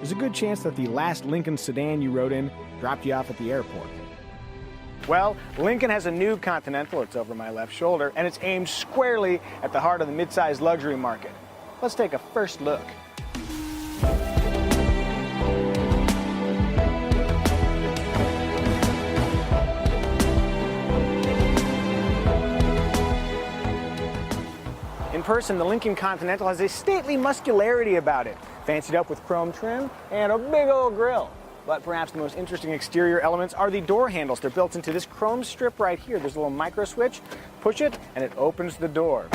there's a good chance that the last Lincoln sedan you rode in dropped you off at the airport. Well, Lincoln has a new Continental, it's over my left shoulder, and it's aimed squarely at the heart of the mid-sized luxury market. Let's take a first look. In person, the Lincoln Continental has a stately muscularity about it, fancied up with chrome trim and a big old grille. But perhaps the most interesting exterior elements are the door handles. They're built into this chrome strip right here. There's a little micro switch, push it, and it opens the door.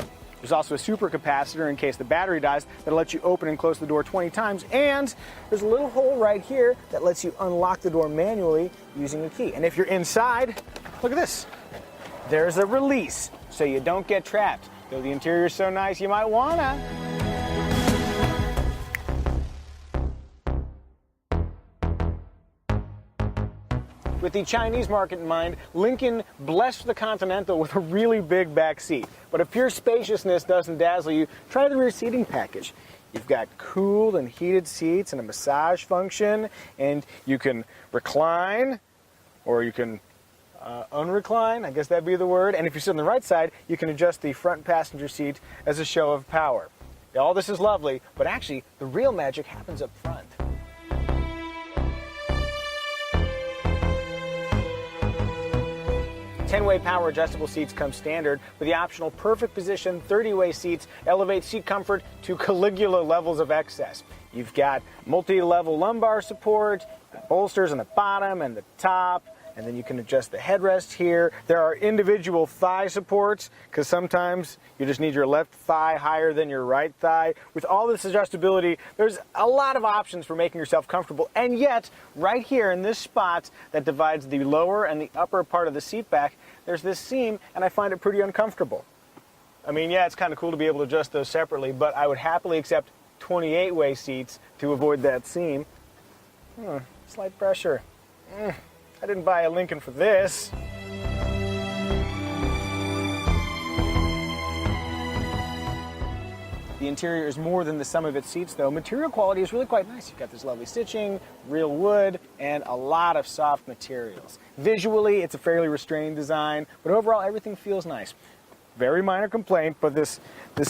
There's also a super capacitor in case the battery dies that'll let you open and close the door 20 times. And there's a little hole right here that lets you unlock the door manually using a key. And if you're inside, look at this. There's a release so you don't get trapped. Though the interior is so nice, you might wanna. With the Chinese market in mind, Lincoln blessed the Continental with a really big back seat. But if pure spaciousness doesn't dazzle you, try the rear seating package. You've got cooled and heated seats and a massage function, and you can recline, or you can unrecline, I guess that'd be the word. And if you sit on the right side, you can adjust the front passenger seat as a show of power. All this is lovely, but actually, the real magic happens up front. 10-way power adjustable seats come standard, with the optional perfect position 30-way seats elevate seat comfort to Caligula levels of excess. You've got multi-level lumbar support, bolsters on the bottom and the top, and then you can adjust the headrest here. There are individual thigh supports, because sometimes you just need your left thigh higher than your right thigh. With all this adjustability, there's a lot of options for making yourself comfortable, and yet, right here in this spot that divides the lower and the upper part of the seat back, there's this seam, and I find it pretty uncomfortable. I mean, yeah, it's kind of cool to be able to adjust those separately, but I would happily accept 28-way seats to avoid that seam. Slight pressure. I didn't buy a Lincoln for this. The interior is more than the sum of its seats, though. Material quality is really quite nice. You've got this lovely stitching, real wood, and a lot of soft materials. Visually, it's a fairly restrained design, but overall, everything feels nice. Very minor complaint, but this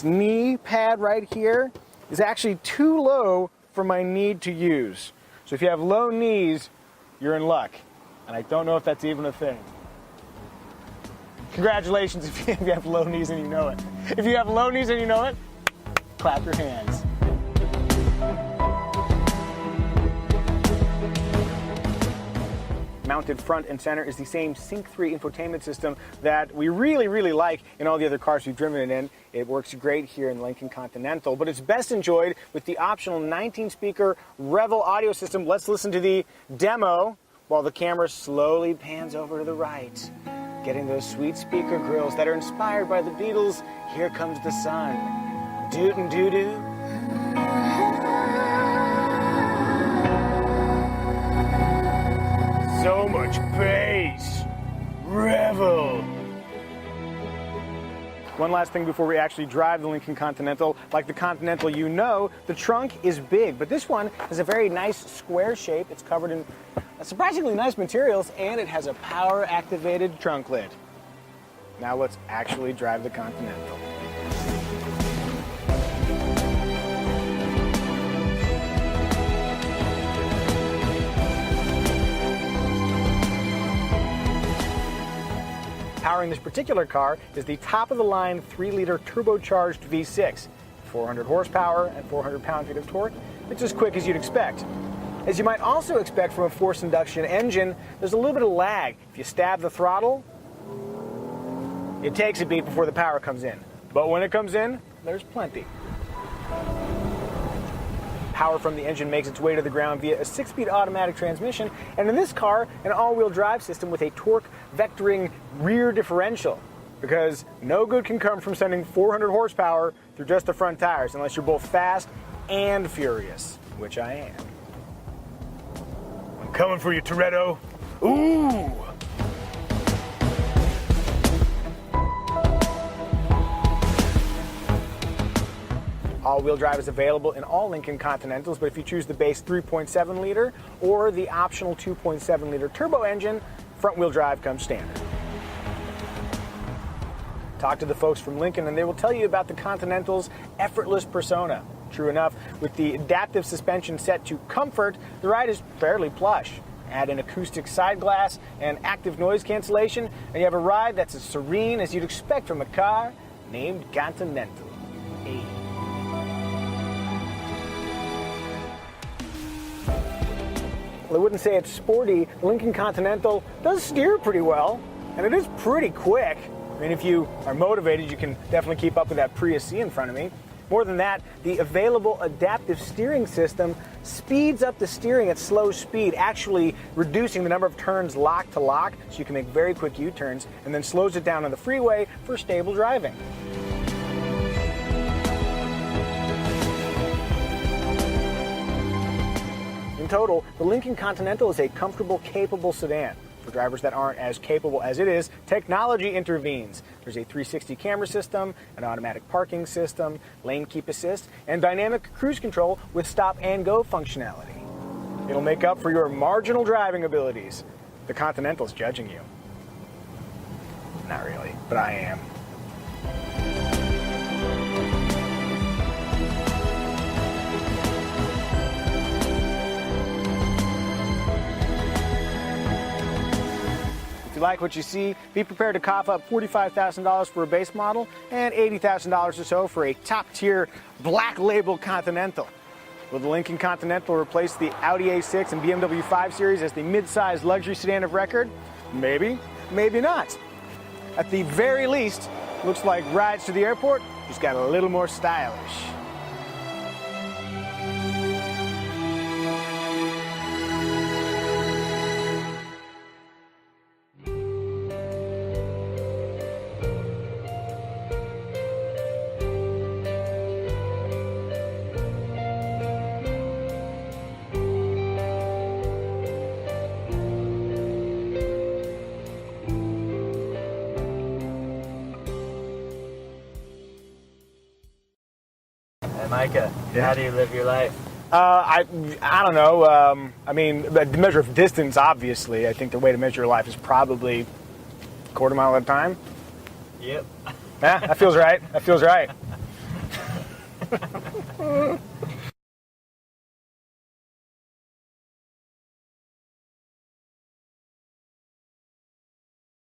knee pad right here is actually too low for my knee to use. So if you have low knees, you're in luck. And I don't know if that's even a thing. Congratulations if you have low knees and you know it. If you have low knees and you know it, clap your hands. Mounted front and center is the same Sync 3 infotainment system that we really like in all the other cars we've driven it in. It works great here in the Lincoln Continental, but it's best enjoyed with the optional 19-speaker Revel audio system. Let's listen to the demo while the camera slowly pans over to the right, getting those sweet speaker grills that are inspired by the Beatles' Here Comes the Sun. Dootin' doo-doo. So much bass. Revel. One last thing before we actually drive the Lincoln Continental. Like the Continental, you know, the trunk is big, but this one has a very nice square shape. It's covered in surprisingly nice materials, and it has a power-activated trunk lid. Now let's actually drive the Continental. Powering this particular car is the top-of-the-line 3-liter turbocharged V6, 400 horsepower and 400 pound-feet of torque. It's as quick as you'd expect. As you might also expect from a forced induction engine, there's a little bit of lag. If you stab the throttle, it takes a beat before the power comes in. But when it comes in, there's plenty. Power from the engine makes its way to the ground via a 6-speed automatic transmission, and in this car, an all-wheel drive system with a torque vectoring rear differential. Because no good can come from sending 400 horsepower through just the front tires unless you're both fast and furious, which I am. I'm coming for you, Toretto. Ooh! All-wheel drive is available in all Lincoln Continentals, but if you choose the base 3.7 liter or the optional 2.7 liter turbo engine, front-wheel drive comes standard. Talk to the folks from Lincoln and they will tell you about the Continental's effortless persona. True enough, with the adaptive suspension set to comfort, the ride is fairly plush. Add an acoustic side glass and active noise cancellation, and you have a ride that's as serene as you'd expect from a car named Continental. Hey. Well, I wouldn't say it's sporty. The Lincoln Continental does steer pretty well, and it is pretty quick. I mean, if you are motivated, you can definitely keep up with that Prius C in front of me. More than that, the available adaptive steering system speeds up the steering at slow speed, actually reducing the number of turns lock to lock, so you can make very quick U-turns, and then slows it down on the freeway for stable driving. In total, the Lincoln Continental is a comfortable, capable sedan. For drivers that aren't as capable as it is, technology intervenes. There's a 360 camera system, an automatic parking system, lane keep assist, and dynamic cruise control with stop and go functionality. It'll make up for your marginal driving abilities. The Continental's judging you. Not really, but I am. If you like what you see, be prepared to cough up $45,000 for a base model and $80,000 or so for a top-tier black label Continental. Will the Lincoln Continental replace the Audi A6 and BMW 5 Series as the mid-sized luxury sedan of record? Maybe, maybe not. At the very least, looks like rides to the airport just got a little more stylish. Micah, how do you live your life? I don't know. I mean, the measure of distance, obviously. I think the way to measure your life is probably a quarter mile at a time. Yep. Yeah, that feels right. That feels right.